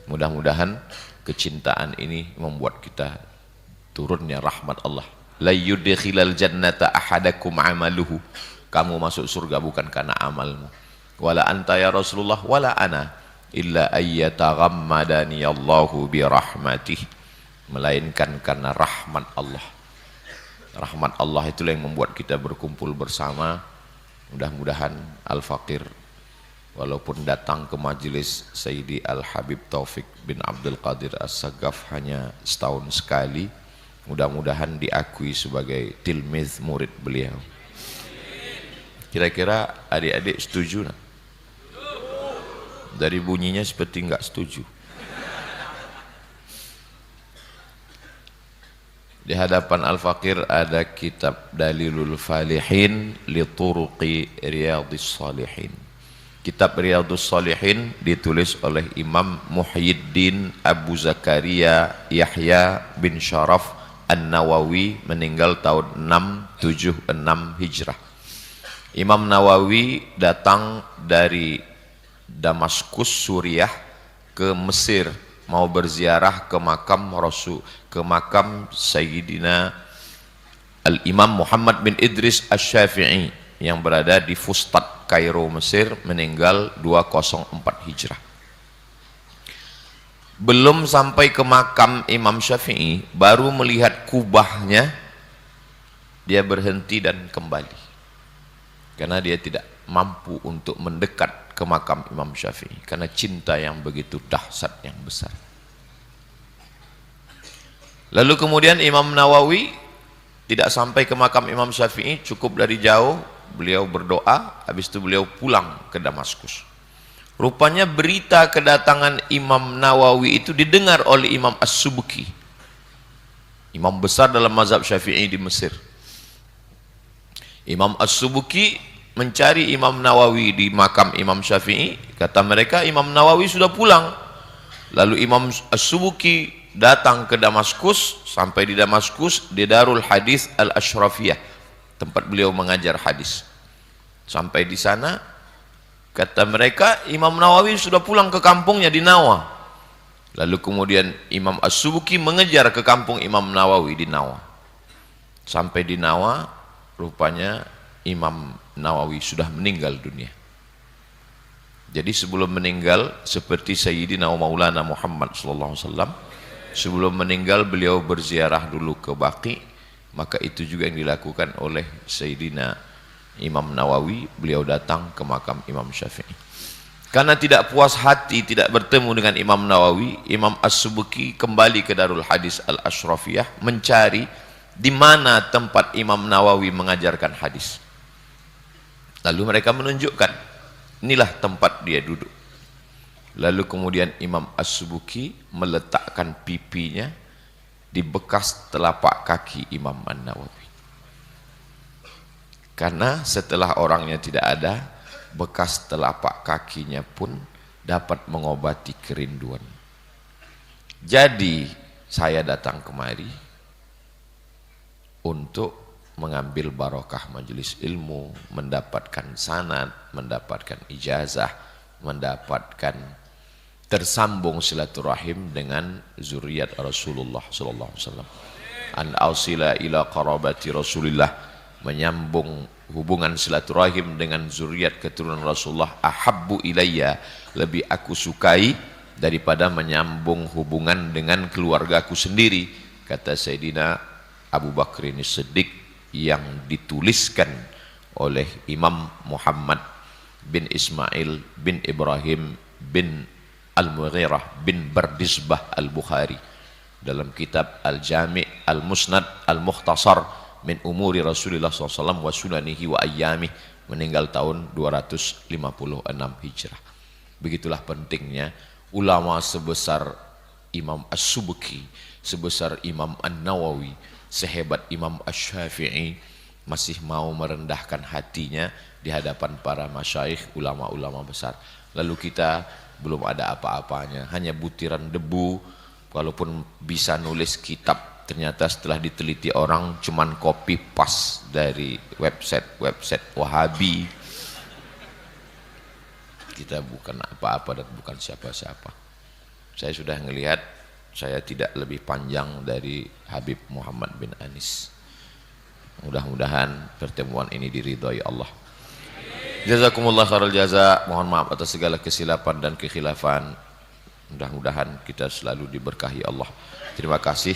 Mudah-mudahan kecintaan ini membuat kita turunnya rahmat Allah. La yudkhilal jannata ahadakum amaluhu. Kamu masuk surga bukan karena amalmu. Wala anta ya Rasulullah wala ana illa ayyataghammadani Allahu bi rahmatih. Melainkan karena rahmat Allah. Rahmat Allah itulah yang membuat kita berkumpul bersama. Mudah-mudahan Al-Faqir walaupun datang ke majelis Sayyidi Al-Habib Taufik bin Abdul Qadir As-Sagaf hanya setahun sekali, mudah-mudahan diakui sebagai tilmiz murid beliau. Kira-kira adik-adik setuju nak? Dari bunyinya seperti enggak setuju. Di hadapan Al-Faqir ada kitab Dalilul Falihin li Turuqi Riyadhis Salihin. Kitab Riyadhus Salihin ditulis oleh Imam Muhyiddin Abu Zakaria Yahya bin Syaraf An-Nawawi, meninggal tahun 676 Hijrah. Imam Nawawi datang dari Damaskus, Suriah ke Mesir, mau berziarah ke makam Sayyidina Al-Imam Muhammad bin Idris Asy-Syafi'i yang berada di Fustat, Kairo, Mesir, meninggal 204 Hijrah. Belum sampai ke makam Imam Syafi'i, baru melihat kubahnya, dia berhenti dan kembali. Karena dia tidak mampu untuk mendekat ke makam Imam Syafi'i karena cinta yang begitu dahsyat yang besar. Lalu kemudian Imam Nawawi tidak sampai ke makam Imam Syafi'i, cukup dari jauh beliau berdoa, habis itu beliau pulang ke Damaskus. Rupanya berita kedatangan Imam Nawawi itu didengar oleh Imam As-Subki, imam besar dalam mazhab Syafi'i di Mesir. Imam As-Subki mencari Imam Nawawi di makam Imam Syafi'i, kata mereka Imam Nawawi sudah pulang. Lalu Imam As-Subki datang ke Damaskus, sampai di Damaskus di Darul Hadis Al-Ashrafiyah, tempat beliau mengajar hadis. Sampai di sana kata mereka Imam Nawawi sudah pulang ke kampungnya di Nawa. Lalu kemudian Imam As-Subki mengejar ke kampung Imam Nawawi di Nawa. Sampai di Nawa, rupanya Imam Nawawi sudah meninggal dunia. Jadi sebelum meninggal, seperti Sayyidina Maulana Muhammad SAW, sebelum meninggal beliau berziarah dulu ke Baqi, maka itu juga yang dilakukan oleh Sayyidina Imam Nawawi. Beliau datang ke makam Imam Syafi'i. Karena tidak puas hati tidak bertemu dengan Imam Nawawi, Imam As-Subki kembali ke Darul Hadis Al-Ashrafiyah mencari di mana tempat Imam Nawawi mengajarkan hadis. Lalu mereka menunjukkan, inilah tempat dia duduk. Lalu kemudian Imam As-Subki meletakkan pipinya di bekas telapak kaki Imam An-Nawawi. Karena setelah orangnya tidak ada, bekas telapak kakinya pun dapat mengobati kerinduan. Jadi saya datang kemari untuk mengambil barokah majelis ilmu, mendapatkan sanad, mendapatkan ijazah, mendapatkan tersambung silaturahim dengan zuriat Rasulullah sallallahu alaihi wasallam. An ausila ila qarabati Rasulillah, menyambung hubungan silaturahim dengan zuriat keturunan Rasulullah, ahabbu ilayya, lebih aku sukai daripada menyambung hubungan dengan keluargaku sendiri, kata Sayyidina Abu Bakrin As-Siddiq, yang dituliskan oleh Imam Muhammad bin Ismail bin Ibrahim bin Al-Mughirah bin Bardisbah Al-Bukhari dalam kitab Al-Jami' Al-Musnad Al-Mukhtasar min umuri Rasulullah SAW wa sunanihi wa ayyamih, meninggal tahun 256 Hijrah. Begitulah pentingnya ulama sebesar Imam As-Subki, sebesar Imam An-Nawawi, sehebat Imam Asy-Syafi'i masih mau merendahkan hatinya di hadapan para masyayikh, ulama-ulama besar. Lalu kita belum ada apa-apanya, hanya butiran debu. Walaupun bisa nulis kitab, ternyata setelah diteliti orang cuman copy paste dari website Wahabi. Kita bukan apa-apa dan bukan siapa-siapa. Saya sudah melihat saya tidak lebih panjang dari Habib Muhammad bin Anis. Mudah-mudahan pertemuan ini diridhai Allah. Jazakumullah khairal jaza. Mohon maaf atas segala kesilapan dan kekhilafan. Mudah-mudahan kita selalu diberkahi Allah. Terima kasih.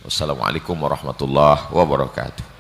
Wassalamualaikum warahmatullahi wabarakatuh.